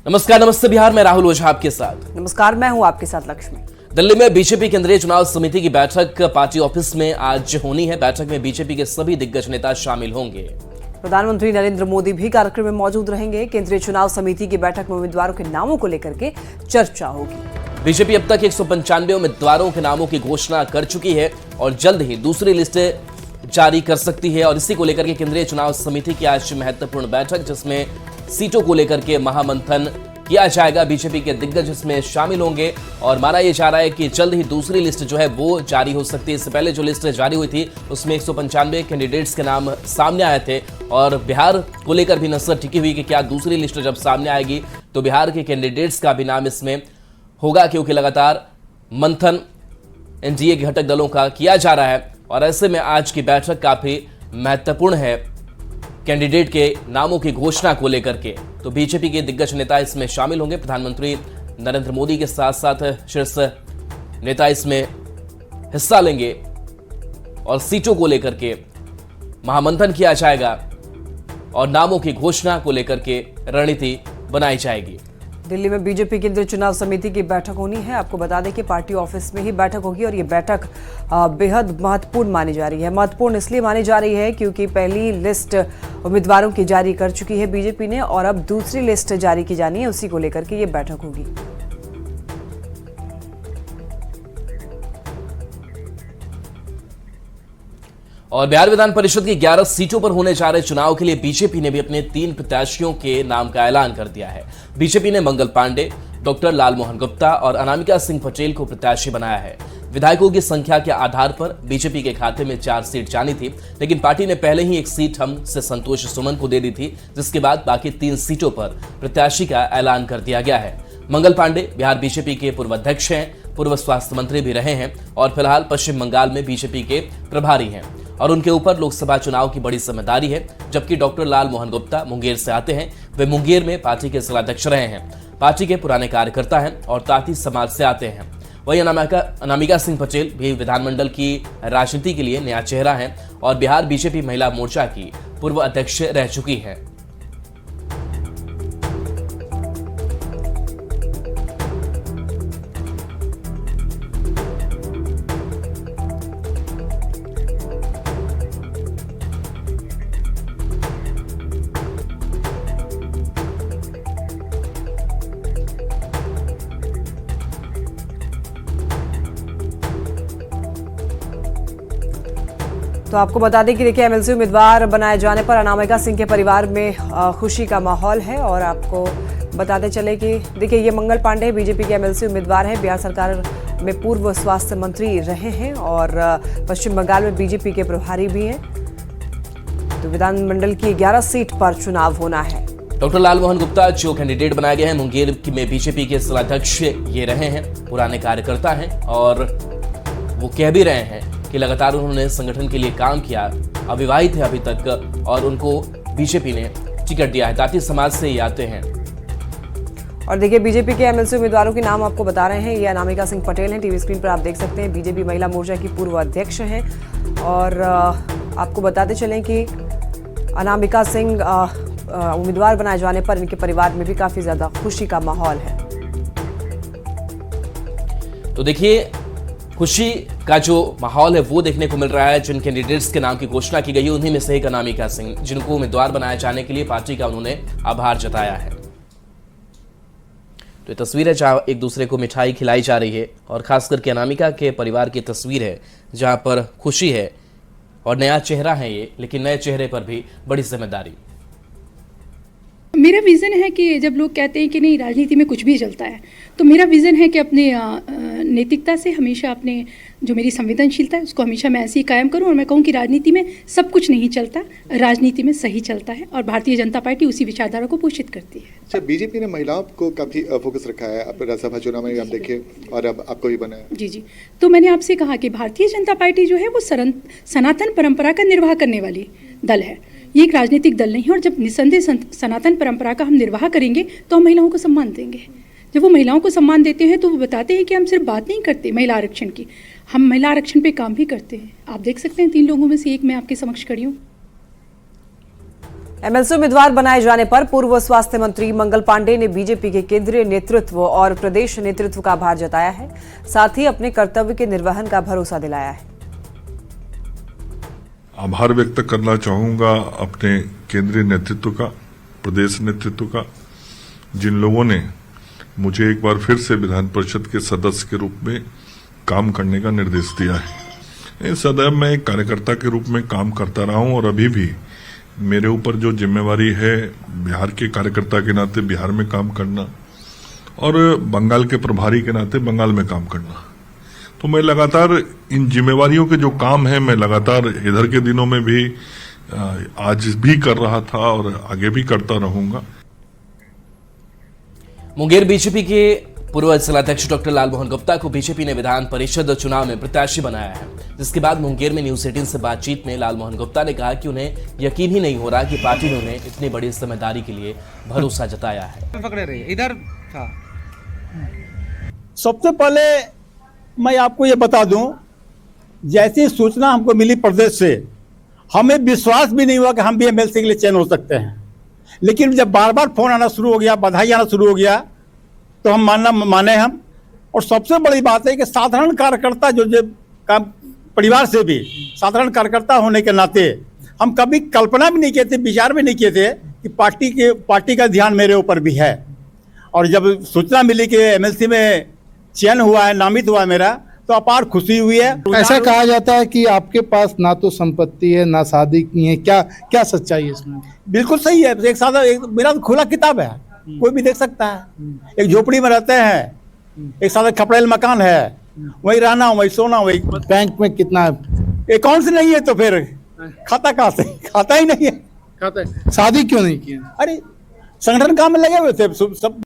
नमस्कार, नमस्ते बिहार में राहुल ओझा आपके साथ। नमस्कार, मैं हूं आपके साथ लक्ष्मी। दिल्ली में बीजेपी केंद्रीय चुनाव समिति की बैठक पार्टी ऑफिस में आज होनी है। बैठक में बीजेपी के सभी दिग्गज नेता शामिल होंगे। प्रधानमंत्री नरेंद्र मोदी भी कार्यक्रम में मौजूद रहेंगे। केंद्रीय चुनाव समिति की बैठक में उम्मीदवारों के नामों को लेकर के चर्चा होगी। बीजेपी अब तक 195 उम्मीदवारों के नामों की घोषणा कर चुकी है और जल्द ही दूसरी लिस्ट जारी कर सकती है। और इसी को लेकर के केंद्रीय चुनाव समिति की आज महत्वपूर्ण बैठक, जिसमें सीटों को लेकर के महामंथन किया जाएगा। बीजेपी के दिग्गज इसमें शामिल होंगे और माना यह जा रहा है कि जल्द ही दूसरी लिस्ट जो है वो जारी हो सकती है। इससे पहले जो लिस्ट जारी हुई थी उसमें 195 कैंडिडेट्स के नाम सामने आए थे और बिहार को लेकर भी नजर टिकी हुई कि क्या दूसरी लिस्ट जब सामने आएगी तो बिहार के कैंडिडेट्स का भी नाम इसमें होगा, क्योंकि लगातार मंथन एनडीए के घटक दलों का किया जा रहा है। और ऐसे में आज की बैठक काफी महत्वपूर्ण है कैंडिडेट के नामों की घोषणा को लेकर के। तो बीजेपी के दिग्गज नेता इसमें शामिल होंगे। प्रधानमंत्री नरेंद्र मोदी के साथ साथ शीर्ष नेता इसमें हिस्सा लेंगे और सीटों को लेकर के महामंथन किया जाएगा और नामों की घोषणा को लेकर के रणनीति बनाई जाएगी। दिल्ली में बीजेपी केंद्रीय चुनाव समिति की बैठक होनी है। आपको बता दें कि पार्टी ऑफिस में ही बैठक होगी और ये बैठक बेहद महत्वपूर्ण मानी जा रही है। महत्वपूर्ण इसलिए मानी जा रही है क्योंकि पहली लिस्ट उम्मीदवारों की जारी कर चुकी है बीजेपी ने और अब दूसरी लिस्ट जारी की जानी है। उसी को लेकर के ये बैठक होगी। और बिहार विधान परिषद की 11 सीटों पर होने जा रहे चुनाव के लिए बीजेपी ने भी अपने 3 प्रत्याशियों के नाम का ऐलान कर दिया है। बीजेपी ने मंगल पांडे, डॉक्टर लालमोहन गुप्ता और अनामिका सिंह पटेल को प्रत्याशी बनाया है। विधायकों की संख्या के आधार पर बीजेपी के खाते में 4 सीट जानी थी, लेकिन पार्टी ने पहले ही एक सीट हम से संतोष सुमन को दे दी थी, जिसके बाद बाकी 3 सीटों पर प्रत्याशी का ऐलान कर दिया गया है। मंगल पांडे बिहार बीजेपी के पूर्व अध्यक्ष हैं, पूर्व स्वास्थ्य मंत्री भी रहे हैं और फिलहाल पश्चिम बंगाल में बीजेपी के प्रभारी हैं और उनके ऊपर लोकसभा चुनाव की बड़ी जिम्मेदारी है। जबकि डॉक्टर लालमोहन गुप्ता मुंगेर से आते हैं। वे मुंगेर में पार्टी के जिलाध्यक्ष रहे हैं, पार्टी के पुराने कार्यकर्ता हैं और ताती समाज से आते हैं। वहीं अनामिका सिंह पटेल भी विधानमंडल की राजनीति के लिए नया चेहरा है और बिहार बीजेपी महिला मोर्चा की पूर्व अध्यक्ष रह चुकी है। तो आपको बता दें कि देखिए एमएलसी उम्मीदवार बनाए जाने पर अनामिका सिंह के परिवार में खुशी का माहौल है। और आपको बताते चले कि देखिए ये मंगल पांडे बीजेपी के एमएलसी उम्मीदवार हैं, बिहार सरकार में पूर्व स्वास्थ्य मंत्री रहे हैं और पश्चिम बंगाल में बीजेपी के प्रभारी भी हैं। तो विधानमंडल की 11 सीट पर चुनाव होना है। डॉक्टर लालमोहन गुप्ता जो कैंडिडेट बनाए गए हैं, मुंगेर में बीजेपी के जिलाध्यक्ष ये रहे हैं, पुराने कार्यकर्ता हैं और वो कह भी रहे हैं कि लगातार उन्होंने संगठन के लिए काम किया, अविवाहित है अभी तक और उनको बीजेपी ने टिकट दिया है। ताती समाज से ये आते हैं। और देखिए बीजेपी के एमएलसी उम्मीदवारों के नाम आपको बता रहे हैं। ये अनामिका सिंह पटेल हैं, टीवी स्क्रीन पर आप देख सकते हैं। बीजेपी महिला मोर्चा की पूर्व अध्यक्ष हैं। और आपको बताते चलें कि अनामिका सिंह उम्मीदवार बनाए जाने पर इनके परिवार में भी काफी ज्यादा खुशी का माहौल है। तो देखिए खुशी का जो माहौल है वो देखने को मिल रहा है। जिन कैंडिडेट्स के नाम की घोषणा की गई है उन्हीं में से एक अनामिका सिंह, जिनको उम्मीदवार बनाए जाने के लिए पार्टी का उन्होंने आभार जताया है। तो ये तस्वीर है जहां एक दूसरे को मिठाई खिलाई जा रही है और खास करके अनामिका के परिवार की तस्वीर है जहां पर खुशी है और नया चेहरा है ये, लेकिन नए चेहरे पर भी बड़ी जिम्मेदारी। मेरा विज़न है कि जब लोग कहते हैं कि नहीं राजनीति में कुछ भी चलता है, तो मेरा विज़न है कि अपने नैतिकता से हमेशा अपने जो मेरी संवेदनशीलता है उसको हमेशा मैं ऐसे ही कायम करूं और मैं कहूं कि राजनीति में सब कुछ नहीं चलता, राजनीति में सही चलता है और भारतीय जनता पार्टी उसी विचारधारा को पोषित करती है। अच्छा, बीजेपी ने महिलाओं को काफ़ी फोकस रखा है। आप राज्यसभा चुनाव में आप देखिए और अब आपको भी बना है। जी, तो मैंने आपसे कहा कि भारतीय जनता पार्टी जो है वो सनातन परंपरा का निर्वाह करने वाली दल है। ये एक राजनीतिक दल नहीं है और जब निसंदेह सनातन परंपरा का हम निर्वाह करेंगे तो हम महिलाओं को सम्मान देंगे। जब वो महिलाओं को सम्मान देते हैं तो वो बताते हैं कि हम सिर्फ बात नहीं करते महिला आरक्षण की, हम महिला आरक्षण पे काम भी करते हैं। आप देख सकते हैं 3 लोगों में से एक मैं आपके समक्ष खड़ी हूँ। एमएलसी उम्मीदवार बनाए जाने पर पूर्व स्वास्थ्य मंत्री मंगल पांडे ने बीजेपी के केंद्रीय नेतृत्व और प्रदेश नेतृत्व का आभार जताया है। साथ ही अपने कर्तव्य के निर्वहन का भरोसा दिलाया है। आभार व्यक्त करना चाहूंगा अपने केंद्रीय नेतृत्व का, प्रदेश नेतृत्व का, जिन लोगों ने मुझे एक बार फिर से विधान परिषद के सदस्य के रूप में काम करने का निर्देश दिया है। सदैव मैं एक कार्यकर्ता के रूप में काम करता रहा हूं और अभी भी मेरे ऊपर जो जिम्मेवारी है बिहार के कार्यकर्ता के नाते बिहार में काम करना और बंगाल के प्रभारी के नाते बंगाल में काम करना, तो मैं लगातार इन जिम्मेवारियों के जो काम है मैं लगातार इधर के दिनों में भी आज भी कर रहा था और आगे भी करता रहूंगा। मुंगेर बीजेपी के पूर्व जिलाध्यक्ष डॉक्टर लालमोहन गुप्ता को बीजेपी ने विधान परिषद चुनाव में प्रत्याशी बनाया है, जिसके बाद मुंगेर में न्यूज 18 से बातचीत में लालमोहन गुप्ता ने कहा कि उन्हें यकीन ही नहीं हो रहा कि पार्टी ने उन्हें इतनी बड़ी जिम्मेदारी के लिए भरोसा जताया है। पकड़े रहिए इधर था। सबसे पहले मैं आपको ये बता दूं, जैसी सूचना हमको मिली प्रदेश से, हमें विश्वास भी नहीं हुआ कि हम भी एमएलसी के लिए चयन हो सकते हैं। लेकिन जब बार बार फोन आना शुरू हो गया, बधाई आना शुरू हो गया, तो हम माने हम। और सबसे बड़ी बात है कि साधारण कार्यकर्ता जो काम परिवार से भी साधारण कार्यकर्ता होने के नाते हम कभी कल्पना भी नहीं किए थे, विचार भी नहीं किए थे कि पार्टी का ध्यान मेरे ऊपर भी है। और जब सूचना मिली कि एमएलसी में चयन हुआ है, नामित हुआ है मेरा, तो अपार खुशी हुई है। ऐसा कहा जाता है कि आपके पास ना तो संपत्ति है ना शादी की है, क्या सच्चाई है इसमें? बिल्कुल सही है। मेरा तो खुला किताब है, कोई भी देख सकता है। एक झोपड़ी में रहते हैं, एक सादा खपड़ेल मकान है, वही रहना, वही सोना, वही। बैंक में कितना अकाउंट से नहीं है तो फिर खाता कहाँ से? खाता ही नहीं है। खाता है। शादी क्यों नहीं की? अरे संगठन काम में लगे हुए थे सब।